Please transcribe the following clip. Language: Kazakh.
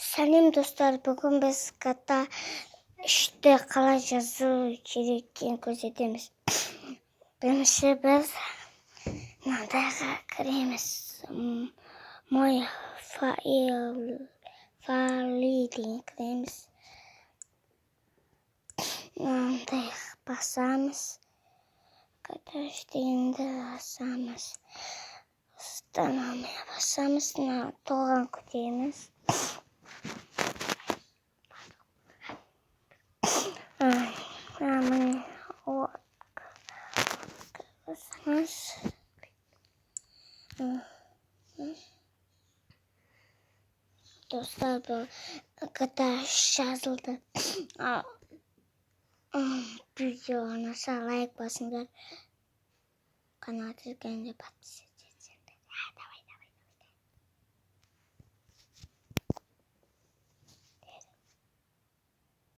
Сәлем достар, бүгін біз ката үшті қалай жазу керек екенін көрсетеміз. Бірінші біз мынандайға кіреміз. Мой файлден кіреміз. Мынандайға басамыз. Ката үштігінді басамыз. Устанавливая басамыз. Толған көтереміз. Dostlar, bu kadar yazıldı. Videoya like basınlar. Kanal tıklayınca patlasın.